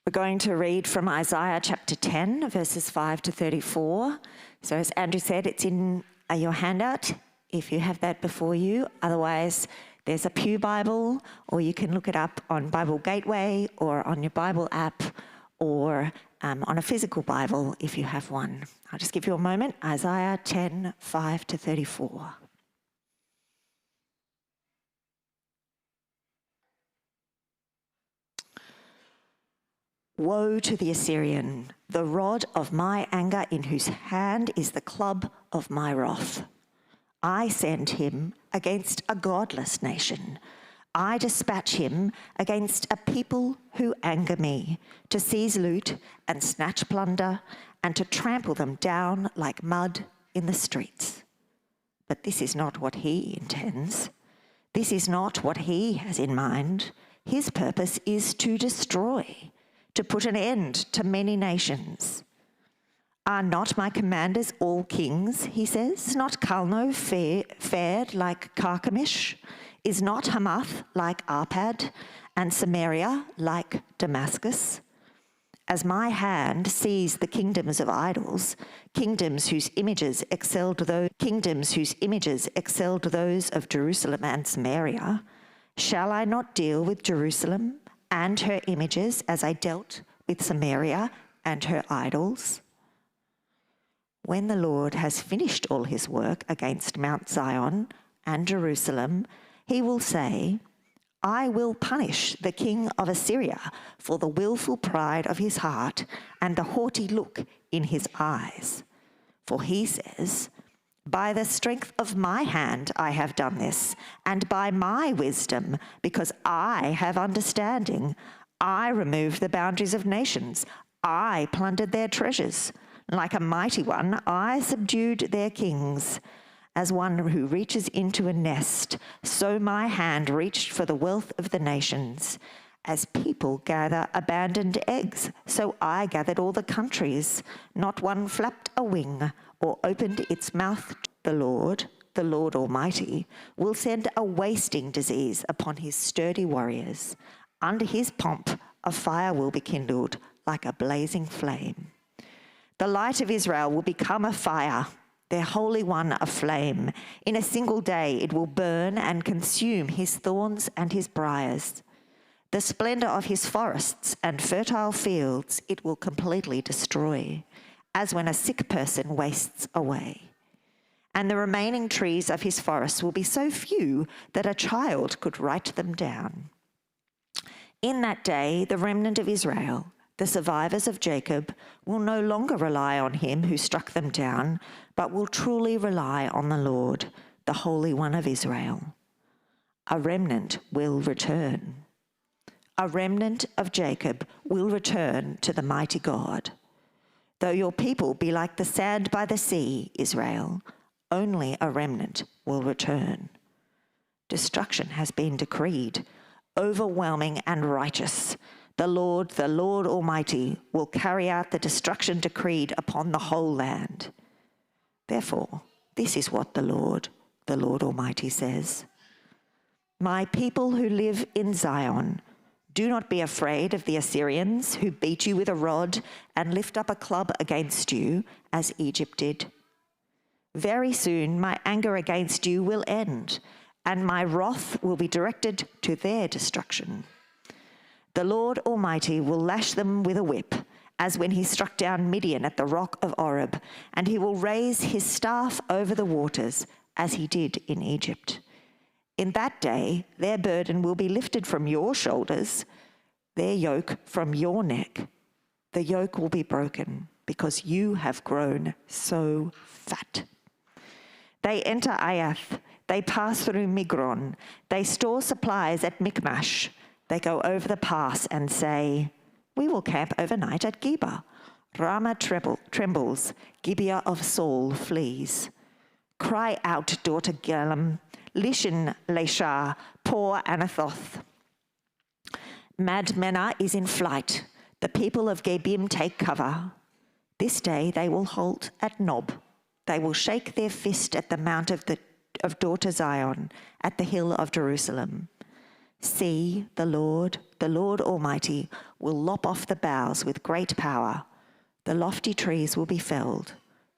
We're going to read from Isaiah chapter 10, verses 5 to 34. So as Andrew said, it's in your handout if you have that before you. Otherwise, there's a Pew Bible, or you can look it up on Bible Gateway or on your Bible app, or on a physical Bible if you have one. I'll just give you a moment. Isaiah 10, 5 to 34. Woe to the Assyrian, the rod of my anger, in whose hand is the club of my wrath. I send him against a godless nation. I dispatch him against a people who anger me, to seize loot and snatch plunder, and to trample them down like mud in the streets. But this is not what he intends. This is not what he has in mind. His purpose is to destroy, to put an end to many nations. Are not my commanders all kings, he says? Is not Calno fared like Carchemish? Is not Hamath like Arpad, and Samaria like Damascus? As my hand sees the kingdoms of idols, kingdoms whose images excelled those of Jerusalem and Samaria, shall I not deal with Jerusalem and her images as I dealt with Samaria and her idols? When the Lord has finished all his work against Mount Zion and Jerusalem, he will say, I will punish the king of Assyria for the willful pride of his heart and the haughty look in his eyes. For he says, by the strength of my hand I have done this, and by my wisdom, because I have understanding. I removed the boundaries of nations. I plundered their treasures. Like a mighty one, I subdued their kings. As one who reaches into a nest, so my hand reached for the wealth of the nations. As people gather abandoned eggs, so I gathered all the countries. Not one flapped a wing or opened its mouth. The Lord Almighty, will send a wasting disease upon his sturdy warriors. Under his pomp, a fire will be kindled like a blazing flame. The light of Israel will become a fire, their Holy One a flame. In a single day it will burn and consume his thorns and his briars. The splendor of his forests and fertile fields it will completely destroy, as when a sick person wastes away. And the remaining trees of his forests will be so few that a child could write them down. In that day, the remnant of Israel, the survivors of Jacob, will no longer rely on him who struck them down, but will truly rely on the Lord, the Holy One of Israel. A remnant will return. A remnant of Jacob will return to the mighty God. Though your people be like the sand by the sea, Israel, only a remnant will return. Destruction has been decreed, overwhelming and righteous. The Lord Almighty, will carry out the destruction decreed upon the whole land. Therefore, this is what the Lord Almighty says. My people who live in Zion, do not be afraid of the Assyrians who beat you with a rod and lift up a club against you, as Egypt did. Very soon my anger against you will end, and my wrath will be directed to their destruction. The Lord Almighty will lash them with a whip, as when he struck down Midian at the rock of Oreb, and he will raise his staff over the waters, as he did in Egypt. In that day, their burden will be lifted from your shoulders, their yoke from your neck. The yoke will be broken, because you have grown so fat. They enter Aiath, they pass through Migron, they store supplies at Michmash. They go over the pass and say, we will camp overnight at Geba. Ramah trembles, Gibeah of Saul flees. Cry out, daughter Galam, listen, Leshah, poor Anathoth. Madmenah is in flight. The people of Gebim take cover. This day they will halt at Nob. They will shake their fist at the mount of daughter Zion, at the hill of Jerusalem. See, the Lord Almighty, will lop off the boughs with great power. The lofty trees will be felled,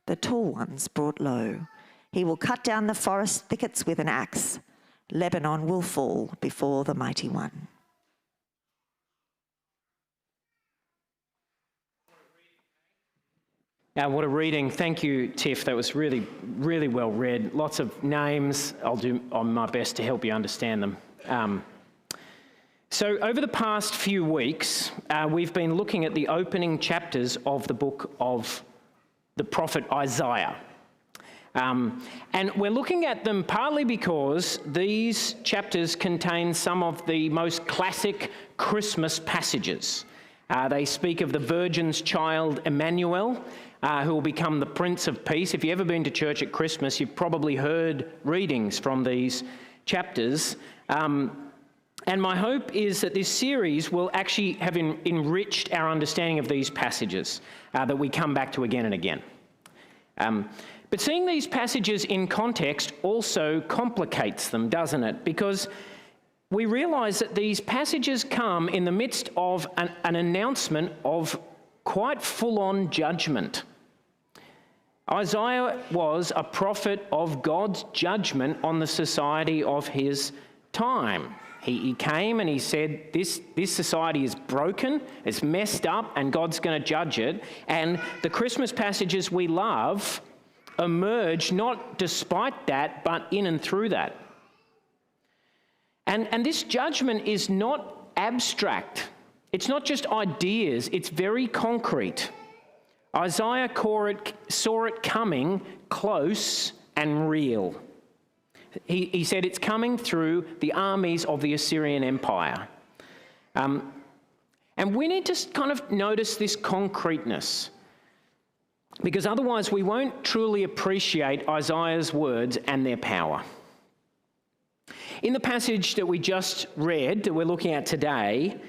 the tall ones brought low. He will cut down the forest thickets with an axe. Lebanon will fall before the mighty one. What a reading. Thank you, Tiff. That was really, really well read. Lots of names. I'll do my best to help you understand them. So over the past few weeks, we've been looking at the opening chapters of the book of the prophet Isaiah. And we're looking at them partly because these chapters contain some of the most classic Christmas passages. They speak of the Virgin's child, Emmanuel, who will become the Prince of Peace. If you've ever been to church at Christmas, you've probably heard readings from these chapters. And my hope is that this series will actually have enriched our understanding of these passages that we come back to again and again. But seeing these passages in context also complicates them, doesn't it? Because we realise that these passages come in the midst of an announcement of quite full-on judgment. Isaiah was a prophet of God's judgment on the society of his time. He came and he said, this society is broken, it's messed up, and God's going to judge it. And the Christmas passages we love emerge not despite that, but in and through that. And this judgment is not abstract. It's not just ideas, it's very concrete. Isaiah saw it coming close and real. He said it's coming through the armies of the Assyrian Empire. And we need to kind of notice this concreteness, because otherwise we won't truly appreciate Isaiah's words and their power. In the passage that we just read, that we're looking at today,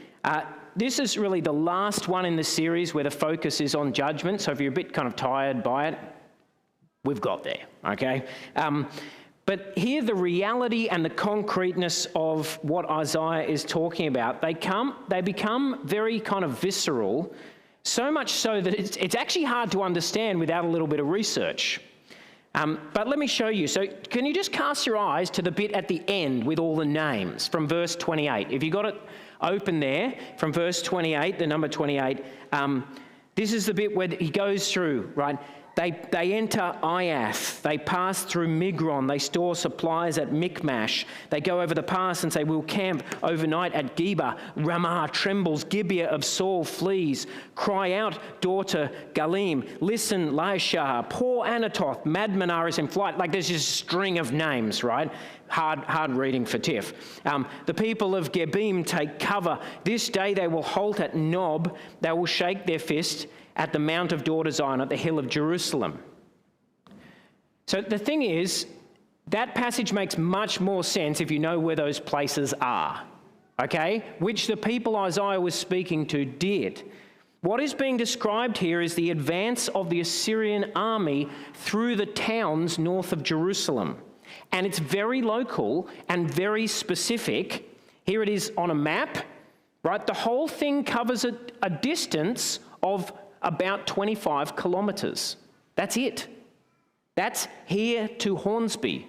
this is really the last one in the series where the focus is on judgment. So if you're a bit kind of tired by it, we've got there, okay? But here the reality and the concreteness of what Isaiah is talking about, they become very kind of visceral, so much so that it's actually hard to understand without a little bit of research. But let me show you. So can you just cast your eyes to the bit at the end with all the names from verse 28? If you got it open there, from verse 28, the number 28, this is the bit where he goes through, right? They enter Iath, they pass through Migron, they store supplies at Michmash, they go over the pass and say, we'll camp overnight at Geba. Ramah trembles, Gibeah of Saul flees. Cry out, daughter Galim. Listen, Laishah. Poor Anatoth, Madmenah is in flight. Like there's just a string of names, right? Hard reading for Tiff. The people of Gebim take cover. This day they will halt at Nob, they will shake their fist at the Mount of Daughter Zion, at the hill of Jerusalem. So the thing is, that passage makes much more sense if you know where those places are, okay? Which the people Isaiah was speaking to did. What is being described here is the advance of the Assyrian army through the towns north of Jerusalem. And it's very local and very specific. Here it is on a map, right? The whole thing covers a distance of about 25 kilometres. That's it. That's here to Hornsby.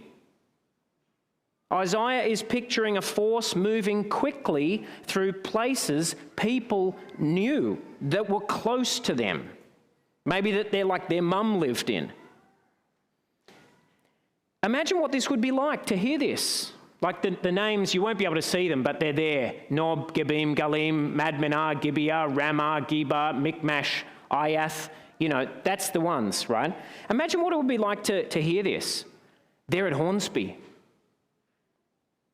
Isaiah is picturing a force moving quickly through places people knew that were close to them. Maybe that they're like their mum lived in. Imagine what this would be like to hear this. Like the names, you won't be able to see them, but they're there. Nob, Gebim, Galim, Madmenah, Gibeah, Ramah, Geba, Michmash, Iath, that's the ones, right? Imagine what it would be like to hear this. They're at Hornsby.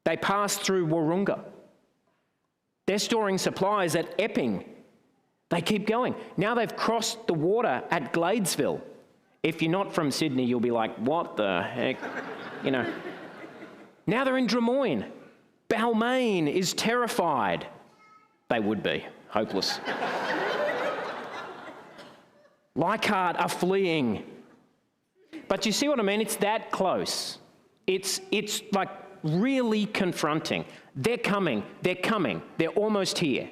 They pass through Wahroonga. They're storing supplies at Epping. They keep going. Now they've crossed the water at Gladesville. If you're not from Sydney, you'll be like, what the heck? Now they're in Drummoyne. Balmain is terrified. They would be. Hopeless. Leichhardt are fleeing. But you see what I mean? It's that close. It's like really confronting. They're coming. They're almost here.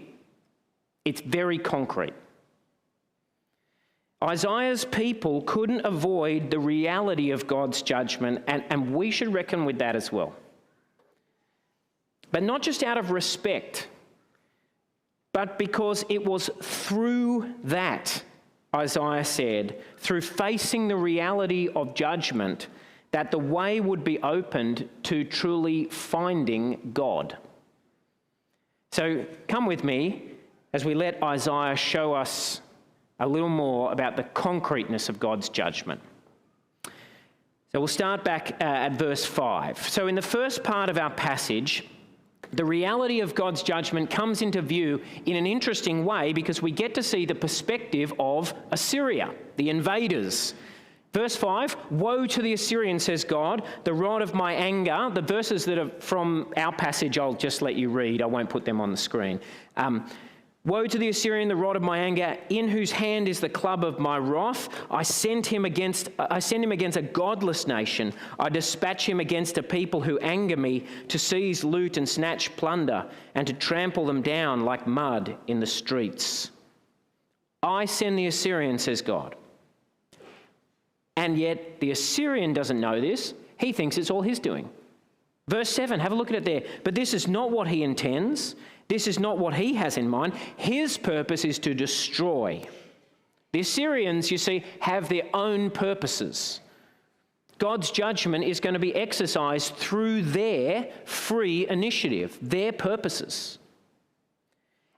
It's very concrete. Isaiah's people couldn't avoid the reality of God's judgment, and we should reckon with that as well. But not just out of respect, but because it was through that, Isaiah said, through facing the reality of judgment, that the way would be opened to truly finding God. So come with me as we let Isaiah show us a little more about the concreteness of God's judgment. So we'll start back at verse 5. So in the first part of our passage, the reality of God's judgment comes into view in an interesting way because we get to see the perspective of Assyria, the invaders. Verse 5, woe to the Assyrian, says God, the rod of my anger. The verses that are from our passage, I'll just let you read. I won't put them on the screen. Woe to the Assyrian, the rod of my anger, in whose hand is the club of my wrath. I send him against a godless nation. I dispatch him against a people who anger me, to seize loot and snatch plunder, and to trample them down like mud in the streets. I send the Assyrian, says God. And yet the Assyrian doesn't know this. He thinks it's all his doing. Verse 7, have a look at it there. But this is not what he intends. This is not what he has in mind. His purpose is to destroy. The Assyrians, you see, have their own purposes. God's judgment is going to be exercised through their free initiative, their purposes.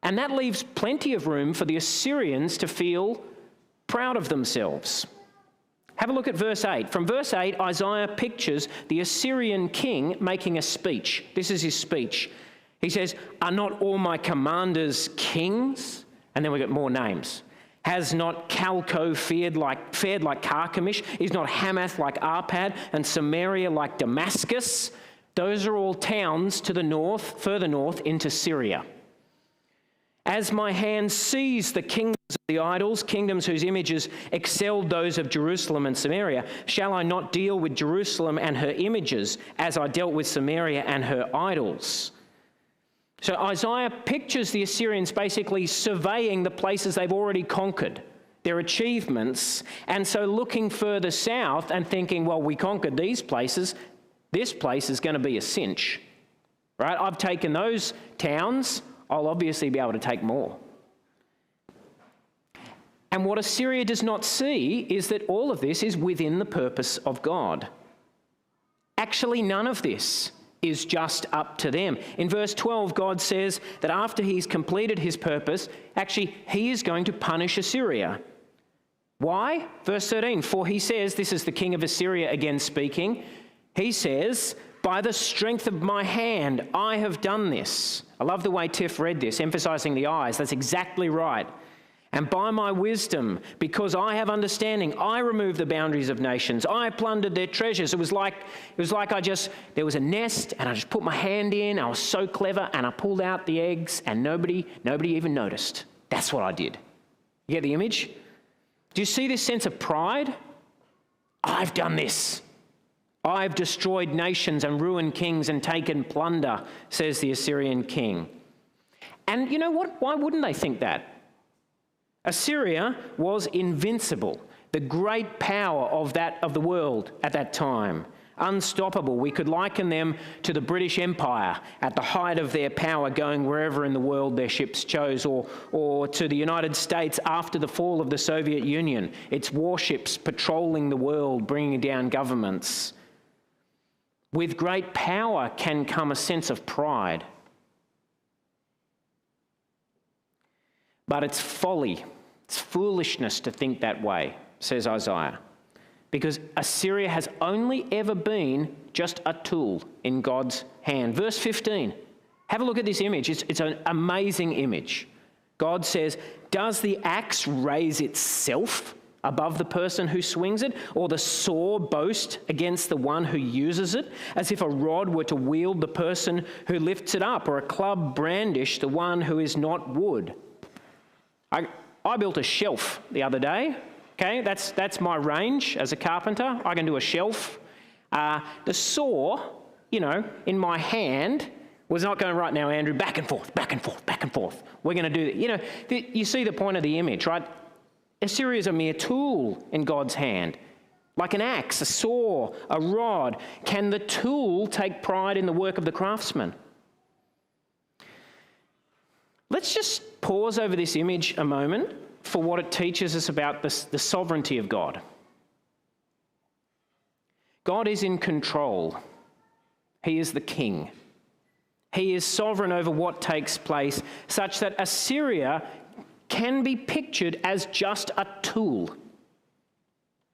And that leaves plenty of room for the Assyrians to feel proud of themselves. Have a look at verse 8. From verse 8, Isaiah pictures the Assyrian king making a speech. This is his speech. He says, are not all my commanders kings? And then we get more names. Has not Calco fared like Carchemish? Is not Hamath like Arpad? And Samaria like Damascus? Those are all towns to the north, further north into Syria. As my hand seized the kingdoms of the idols, kingdoms whose images excelled those of Jerusalem and Samaria, shall I not deal with Jerusalem and her images as I dealt with Samaria and her idols? So Isaiah pictures the Assyrians basically surveying the places they've already conquered, their achievements, and so looking further south and thinking, well, we conquered these places, this place is going to be a cinch, right? I've taken those towns, I'll obviously be able to take more. And what Assyria does not see is that all of this is within the purpose of God. Actually, none of this is just up to them. In verse 12, God says that after he's completed his purpose, actually, he is going to punish Assyria. Why? Verse 13, for he says, this is the king of Assyria again speaking, he says, by the strength of my hand, I have done this. I love the way Tiff read this, emphasizing the eyes. That's exactly right. And by my wisdom, because I have understanding, I removed the boundaries of nations. I plundered their treasures. It was like there was a nest and I just put my hand in. I was so clever and I pulled out the eggs and nobody even noticed. That's what I did. You get the image? Do you see this sense of pride? I've done this. I've destroyed nations and ruined kings and taken plunder, says the Assyrian king. And you know what? Why wouldn't they think that? Assyria was invincible, the great power of the world at that time, unstoppable. We could liken them to the British Empire at the height of their power, going wherever in the world their ships chose, or to the United States after the fall of the Soviet Union, its warships patrolling the world, bringing down governments. With great power can come a sense of pride. But it's folly, it's foolishness to think that way, says Isaiah, because Assyria has only ever been just a tool in God's hand. Verse 15, have a look at this image. It's an amazing image. God says, does the axe raise itself above the person who swings it, or the saw boast against the one who uses it, as if a rod were to wield the person who lifts it up, or a club brandish the one who is not wood? I built a shelf the other day. Okay, that's my range as a carpenter. I can do a shelf. The saw, in my hand Was not going, right now, Andrew, back and forth, back and forth, back and forth. We're going to do that. You know, you see the point of the image, right? Assyria is a mere tool in God's hand. Like an axe, a saw, a rod. Can the tool take pride in the work of the craftsman? Let's just pause over this image a moment for what it teaches us about the sovereignty of God. God is in control. He is the king. He is sovereign over what takes place, such that Assyria can be pictured as just a tool.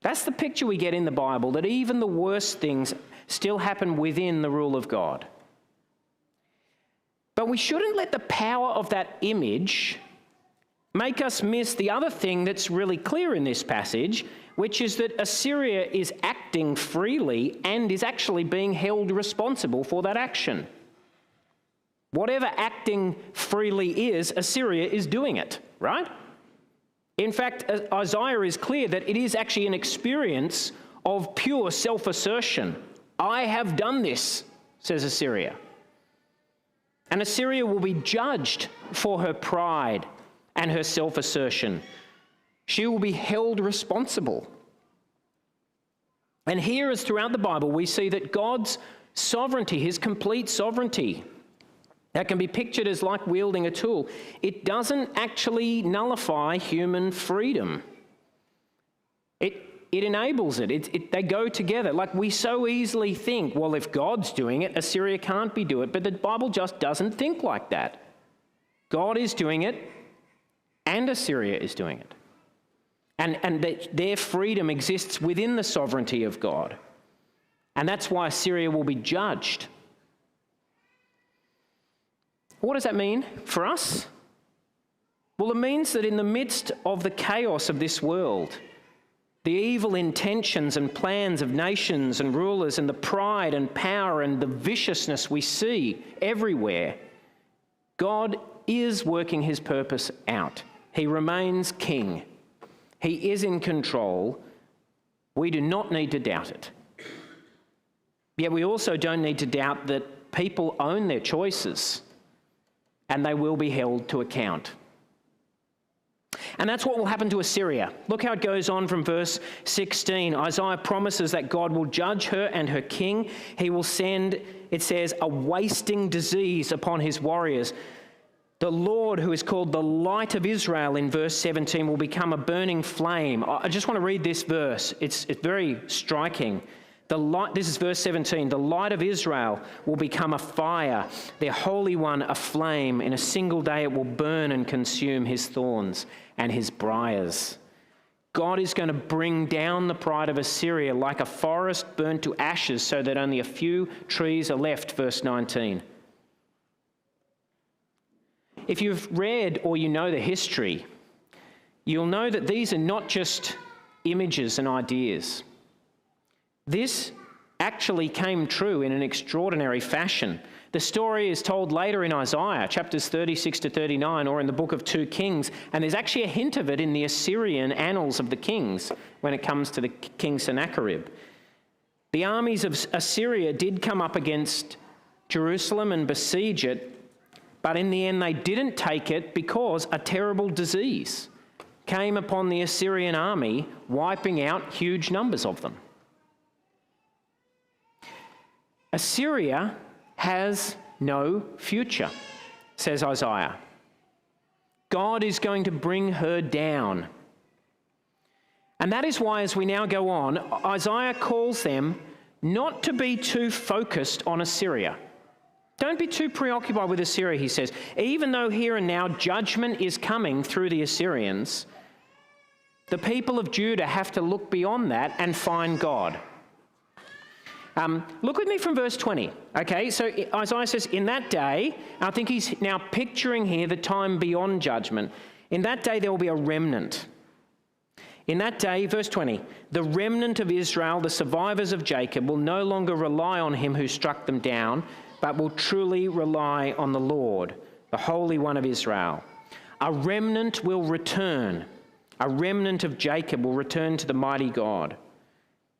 That's the picture we get in the Bible, that even the worst things still happen within the rule of God. But we shouldn't let the power of that image make us miss the other thing that's really clear in this passage, which is that Assyria is acting freely and is actually being held responsible for that action. Whatever acting freely is, Assyria is doing it, right? In fact, Isaiah is clear that it is actually an experience of pure self-assertion. I have done this, says Assyria. And Assyria will be judged for her pride and her self-assertion. She will be held responsible. And here, as throughout the Bible, we see that God's sovereignty, his complete sovereignty, that can be pictured as like wielding a tool, it doesn't actually nullify human freedom. It enables it. They go together. Like we so easily think, well, if God's doing it, Assyria can't be doing it. But the Bible just doesn't think like that. God is doing it, and Assyria is doing it. And their freedom exists within the sovereignty of God. And that's why Assyria will be judged. What does that mean for us? Well, it means that in the midst of the chaos of this world, the evil intentions and plans of nations and rulers and the pride and power and the viciousness we see everywhere, God is working his purpose out. He remains king. He is in control. We do not need to doubt it. Yet we also don't need to doubt that people own their choices and they will be held to account. And that's what will happen to Assyria. Look how it goes on from verse 16. Isaiah promises that God will judge her and her king. He will send, it says, a wasting disease upon his warriors. The Lord, who is called the Light of Israel in verse 17, will become a burning flame. I just want to read this verse. It's very striking. This is verse 17. The light of Israel will become a fire, their Holy One a flame. In a single day it will burn and consume his thorns and his briars. God is going to bring down the pride of Assyria like a forest burnt to ashes so that only a few trees are left, verse 19. If you've read or you know the history, you'll know that these are not just images and ideas. This actually came true in an extraordinary fashion. The story is told later in Isaiah, chapters 36 to 39, or in the book of 2 Kings, and there's actually a hint of it in the Assyrian annals of the kings when it comes to the king Sennacherib. The armies of Assyria did come up against Jerusalem and besiege it, but in the end they didn't take it because a terrible disease came upon the Assyrian army, wiping out huge numbers of them. Assyria has no future, says Isaiah. God is going to bring her down. And that is why, as we now go on, Isaiah calls them not to be too focused on Assyria. Don't be too preoccupied with Assyria, he says. Even though here and now judgment is coming through the Assyrians, the people of Judah have to look beyond that and find God. Look with me from verse 20. Okay, so Isaiah says, in that day, I think he's now picturing here the time beyond judgment. In that day there will be a remnant. In that day, verse 20, the remnant of Israel, the survivors of Jacob, will no longer rely on him who struck them down, but will truly rely on the Lord, the Holy One of Israel. A remnant will return. A remnant of Jacob will return to the mighty God.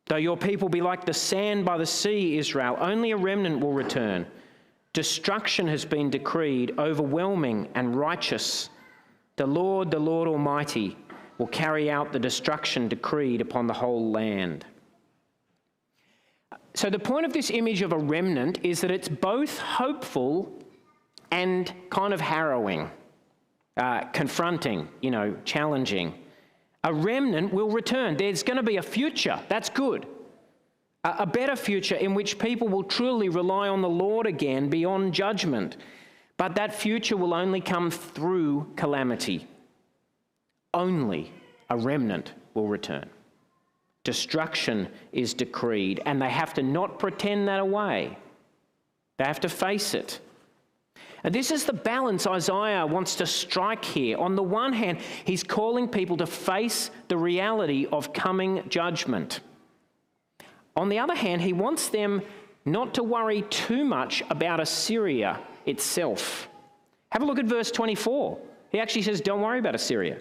Though your people be like the sand by the sea, Israel, only a remnant will return. Destruction has been decreed, overwhelming and righteous. The Lord Almighty, will carry out the destruction decreed upon the whole land. So the point of this image of a remnant is that it's both hopeful and kind of harrowing, confronting, challenging. A remnant will return. There's going to be a future. That's good. A better future in which people will truly rely on the Lord again beyond judgment. But that future will only come through calamity. Only a remnant will return. Destruction is decreed, and they have to not pretend that away. They have to face it. And this is the balance Isaiah wants to strike here. On the one hand, he's calling people to face the reality of coming judgment. On the other hand, he wants them not to worry too much about Assyria itself. Have a look at verse 24. He actually says, don't worry about Assyria.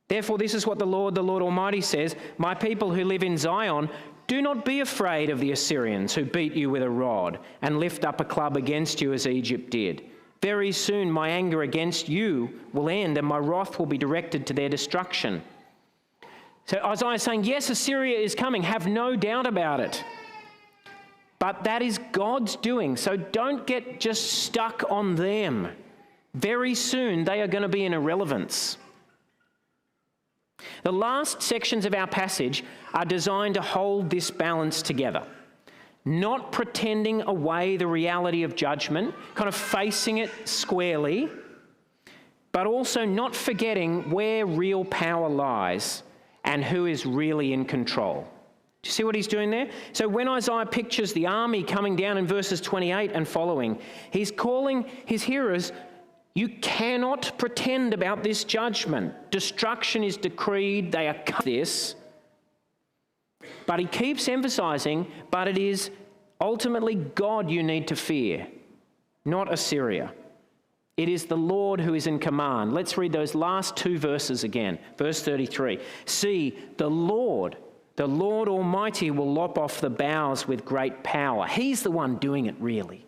Therefore, this is what the Lord Almighty says, my people who live in Zion, do not be afraid of the Assyrians who beat you with a rod and lift up a club against you as Egypt did. Very soon my anger against you will end and my wrath will be directed to their destruction. So Isaiah is saying, yes, Assyria is coming. Have no doubt about it. But that is God's doing. So don't get just stuck on them. Very soon they are going to be in irrelevance. The last sections of our passage are designed to hold this balance together. Not pretending away the reality of judgment, kind of facing it squarely, but also not forgetting where real power lies and who is really in control. Do you see what he's doing there? So when Isaiah pictures the army coming down in verses 28 and following, he's calling his hearers, you cannot pretend about this judgment. Destruction is decreed, they are this. But he keeps emphasizing, but it is ultimately God you need to fear, not Assyria. It is the Lord who is in command. Let's read those last two verses again. Verse 33. See, the Lord Almighty will lop off the boughs with great power. He's the one doing it really.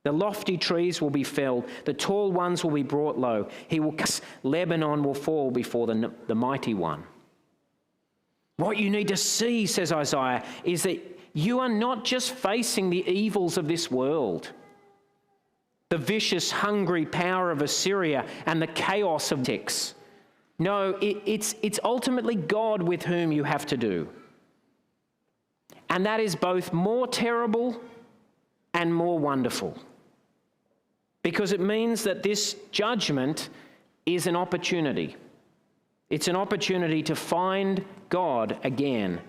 The lofty trees will be felled. The tall ones will be brought low. Lebanon will fall before the mighty one. What you need to see, says Isaiah, is that you are not just facing the evils of this world, the vicious, hungry power of Assyria and the chaos of politics. No, it's ultimately God with whom you have to do. And that is both more terrible and more wonderful. Because it means that this judgment is an opportunity. It's an opportunity to find God again.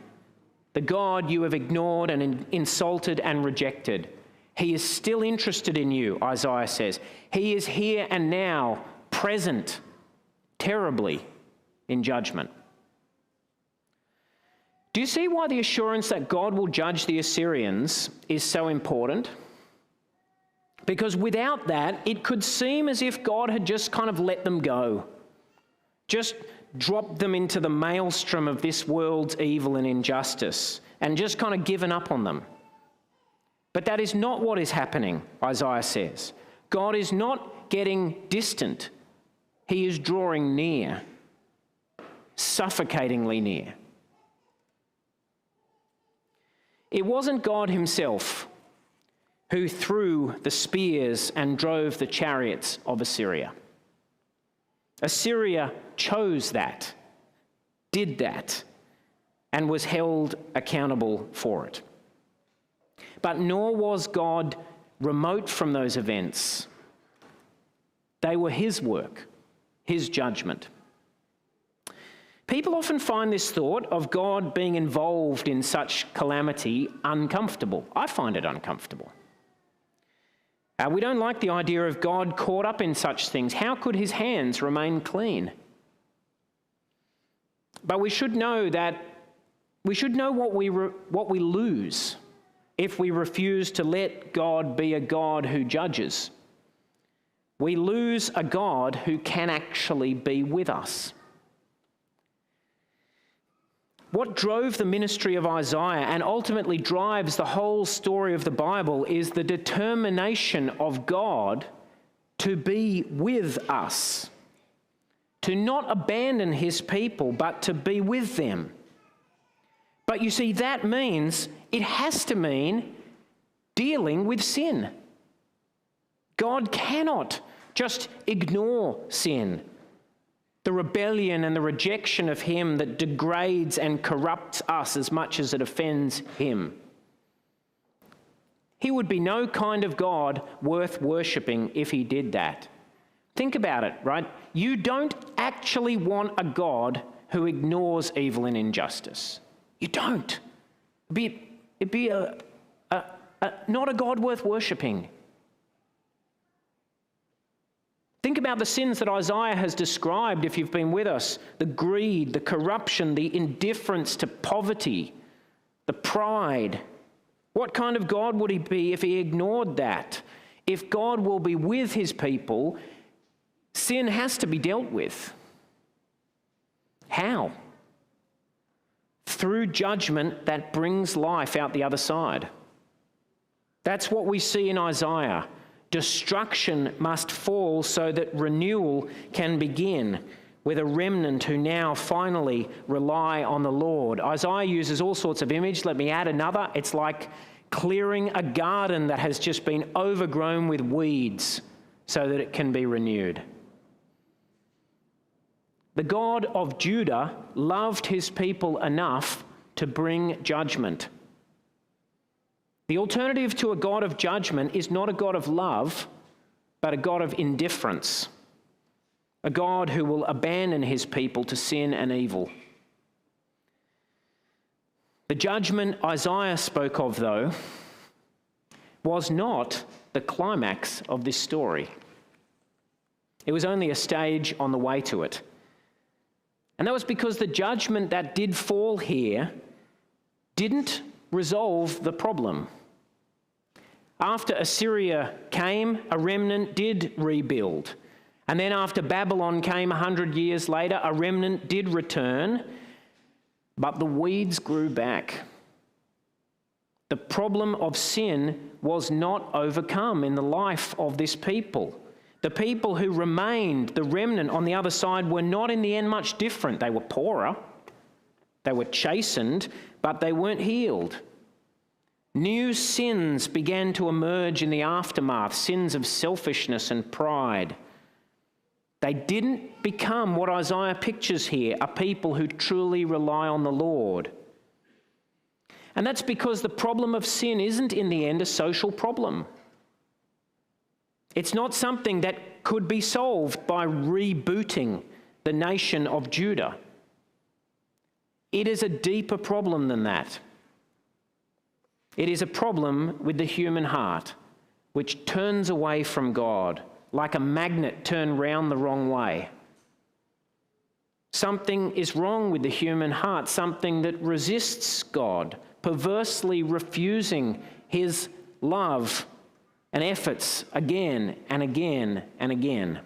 The God you have ignored and insulted and rejected. He is still interested in you, Isaiah says. He is here and now, present, terribly, in judgment. Do you see why the assurance that God will judge the Assyrians is so important? Because without that, it could seem as if God had just kind of let them go. Just dropped them into the maelstrom of this world's evil and injustice and just kind of given up on them. But that is not what is happening, Isaiah says. God is not getting distant. He is drawing near, suffocatingly near. It wasn't God himself who threw the spears and drove the chariots of Assyria. Assyria chose that, did that, and was held accountable for it. But nor was God remote from those events. They were his work, his judgment. People often find this thought of God being involved in such calamity uncomfortable. I find it uncomfortable. We don't like the idea of God caught up in such things. How could his hands remain clean? But we should know what we lose if we refuse to let God be a God who judges. We lose a God who can actually be with us. What drove the ministry of Isaiah and ultimately drives the whole story of the Bible is the determination of God to be with us, to not abandon his people, but to be with them. But you see, that means, it has to mean dealing with sin. God cannot just ignore sin, the rebellion and the rejection of him that degrades and corrupts us as much as it offends him. He would be no kind of God worth worshipping if he did that. Think about it, right? You don't actually want a God who ignores evil and injustice. You don't. It'd be not a God worth worshipping. Think about the sins that Isaiah has described if you've been with us. The greed, the corruption, the indifference to poverty, the pride. What kind of God would he be if he ignored that? If God will be with his people, sin has to be dealt with. How? Through judgment that brings life out the other side. That's what we see in Isaiah. Destruction must fall so that renewal can begin with a remnant who now finally rely on the Lord. Isaiah uses all sorts of images. Let me add another. It's like clearing a garden that has just been overgrown with weeds so that it can be renewed. The God of Judah loved his people enough to bring judgment. The alternative to a God of judgment is not a God of love, but a God of indifference. A God who will abandon his people to sin and evil. The judgment Isaiah spoke of, though, was not the climax of this story. It was only a stage on the way to it. And that was because the judgment that did fall here didn't resolve the problem. After Assyria came, a remnant did rebuild. And then after Babylon came 100 years later, a remnant did return, but the weeds grew back. The problem of sin was not overcome in the life of this people. The people who remained, the remnant on the other side, were not in the end much different. They were poorer, they were chastened, but they weren't healed. New sins began to emerge in the aftermath, sins of selfishness and pride. They didn't become what Isaiah pictures here, a people who truly rely on the Lord. And that's because the problem of sin isn't in the end a social problem. It's not something that could be solved by rebooting the nation of Judah. It is a deeper problem than that. It is a problem with the human heart, which turns away from God, like a magnet turned round the wrong way. Something is wrong with the human heart, something that resists God, perversely refusing his love and efforts again and again and again.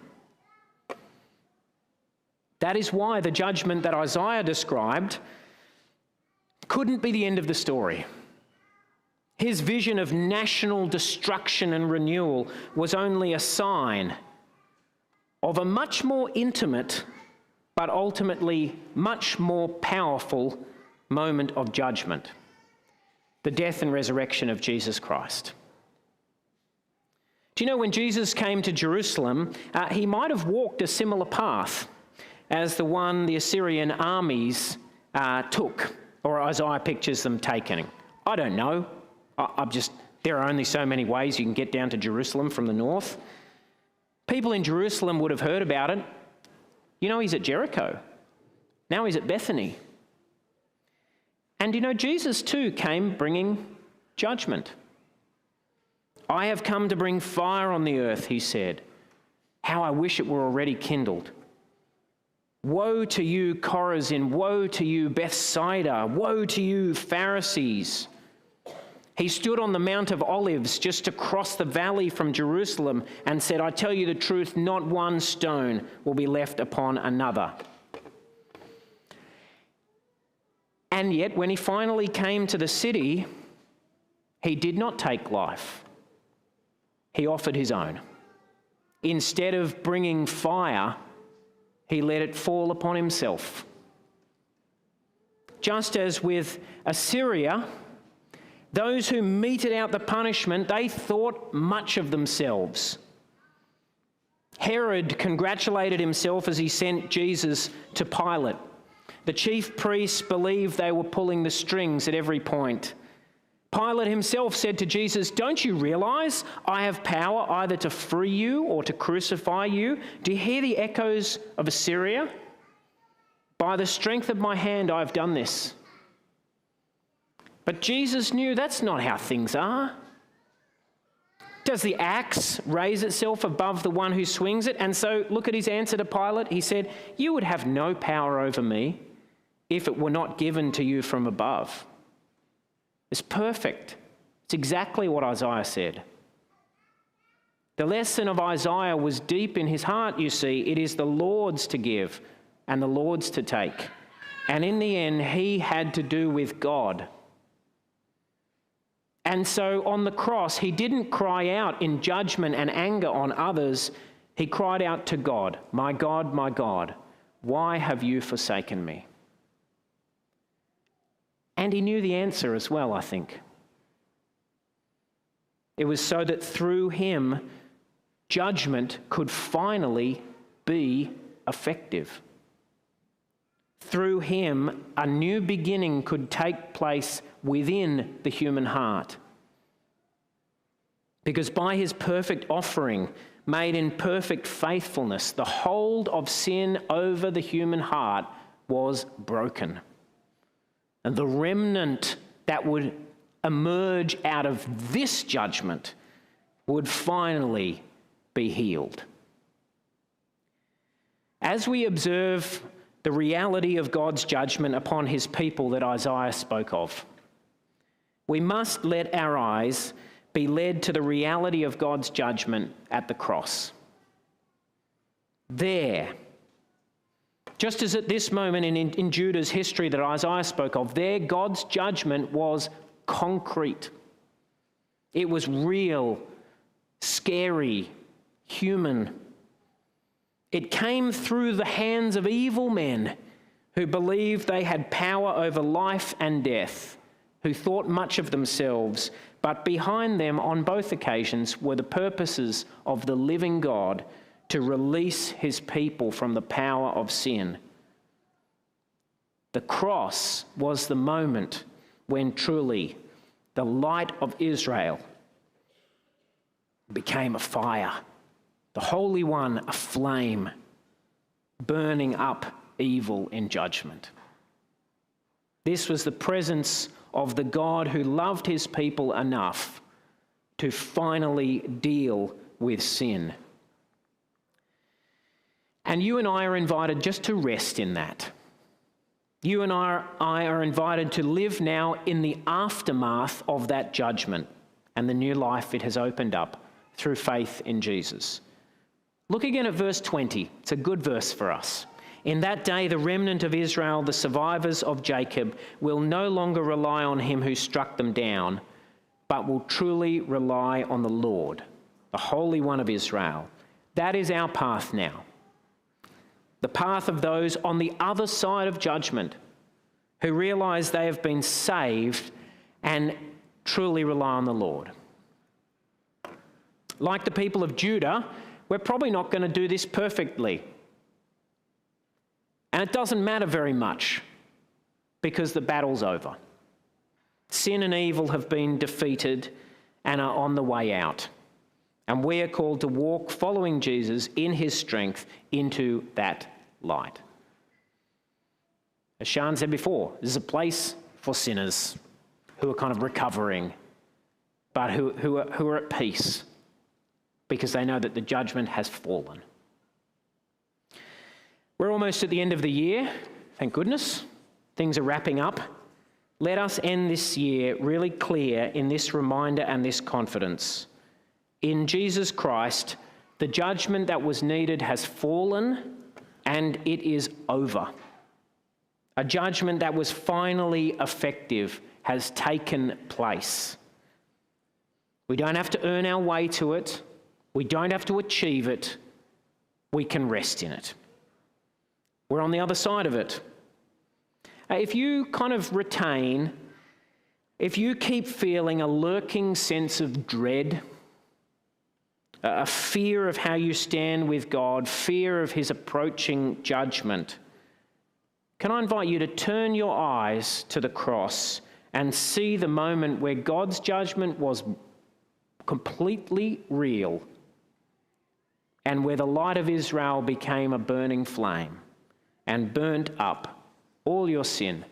That is why the judgment that Isaiah described couldn't be the end of the story. His vision of national destruction and renewal was only a sign of a much more intimate, but ultimately much more powerful moment of judgment, the death and resurrection of Jesus Christ. Do you know, when Jesus came to Jerusalem, he might have walked a similar path as the one the Assyrian armies took, or Isaiah pictures them taking. I don't know. There are only so many ways you can get down to Jerusalem from the north. People in Jerusalem would have heard about it. You know, he's at Jericho. Now he's at Bethany. And you know, Jesus too came bringing judgment. I have come to bring fire on the earth, he said. How I wish it were already kindled. Woe to you, Chorazin. Woe to you, Bethsaida. Woe to you, Pharisees. He stood on the Mount of Olives just across the valley from Jerusalem and said, I tell you the truth, not one stone will be left upon another. And yet, when he finally came to the city, he did not take life. He offered his own. Instead of bringing fire, he let it fall upon himself. Just as with Assyria, those who meted out the punishment, they thought much of themselves. Herod congratulated himself as he sent Jesus to Pilate. The chief priests believed they were pulling the strings at every point. Pilate himself said to Jesus, "Don't you realize I have power either to free you or to crucify you? Do you hear the echoes of Assyria? By the strength of my hand I have done this." But Jesus knew that's not how things are. Does the axe raise itself above the one who swings it? And so look at his answer to Pilate. He said, "You would have no power over me if it were not given to you from above." It's perfect. It's exactly what Isaiah said. The lesson of Isaiah was deep in his heart, you see. It is the Lord's to give and the Lord's to take. And in the end, he had to do with God. And so on the cross, he didn't cry out in judgment and anger on others. He cried out to God, my God, why have you forsaken me?" And he knew the answer as well, I think. It was so that through him, judgment could finally be effective. Through him, a new beginning could take place within the human heart. Because by his perfect offering, made in perfect faithfulness, the hold of sin over the human heart was broken. And the remnant that would emerge out of this judgment would finally be healed. As we observe the reality of God's judgment upon his people that Isaiah spoke of, we must let our eyes be led to the reality of God's judgment at the cross. There, just as at this moment in Judah's history that Isaiah spoke of, there God's judgment was concrete. It was real, scary, human. It came through the hands of evil men who believed they had power over life and death, who thought much of themselves, but behind them on both occasions were the purposes of the living God to release his people from the power of sin. The cross was the moment when truly the light of Israel became a fire, the Holy One a flame, burning up evil in judgment. This was the presence of the God who loved his people enough to finally deal with sin. And you and I are invited just to rest in that. You and I are invited to live now in the aftermath of that judgment and the new life it has opened up through faith in Jesus. Look again at verse 20. It's a good verse for us. "In that day, the remnant of Israel, the survivors of Jacob, will no longer rely on him who struck them down, but will truly rely on the Lord, the Holy One of Israel." That is our path now. The path of those on the other side of judgment who realize they have been saved and truly rely on the Lord. Like the people of Judah, we're probably not going to do this perfectly. And it doesn't matter very much because the battle's over. Sin and evil have been defeated and are on the way out. And we are called to walk following Jesus in his strength into that light. As Sean said before, this is a place for sinners who are kind of recovering, but who are at peace because they know that the judgment has fallen. We're almost at the end of the year, thank goodness. Things are wrapping up. Let us end this year really clear in this reminder and this confidence. In Jesus Christ, the judgment that was needed has fallen and it is over. A judgment that was finally effective has taken place. We don't have to earn our way to it. We don't have to achieve it. We can rest in it. We're on the other side of it. If you if you keep feeling a lurking sense of dread, a fear of how you stand with God, fear of his approaching judgment, can I invite you to turn your eyes to the cross and see the moment where God's judgment was completely real and where the light of Israel became a burning flame and burnt up all your sin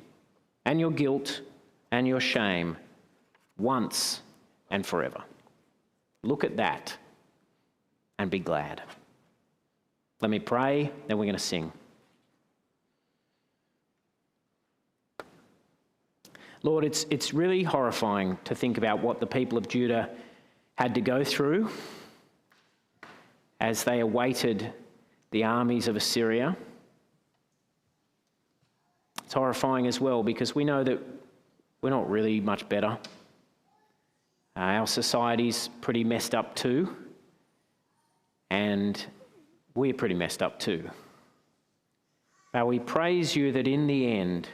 and your guilt and your shame once and forever. Look at that and be glad. Let me pray, then we're going to sing. Lord, it's really horrifying to think about what the people of Judah had to go through as they awaited the armies of Assyria. It's horrifying as well because we know that we're not really much better. Our society's pretty messed up too, and we're pretty messed up too. But we praise you that in the end,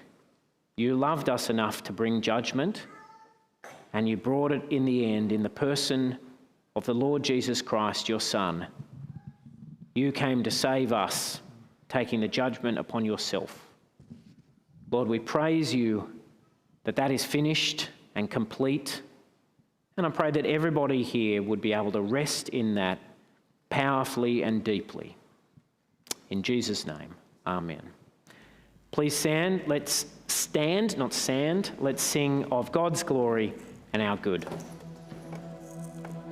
you loved us enough to bring judgment, and you brought it in the end in the person of the Lord Jesus Christ, your Son. You came to save us, taking the judgment upon yourself. Lord, we praise you that is finished and complete, and I pray that everybody here would be able to rest in that powerfully and deeply. In Jesus' name, amen. Please stand. Let's stand, not sand. Let's sing of God's glory and our good.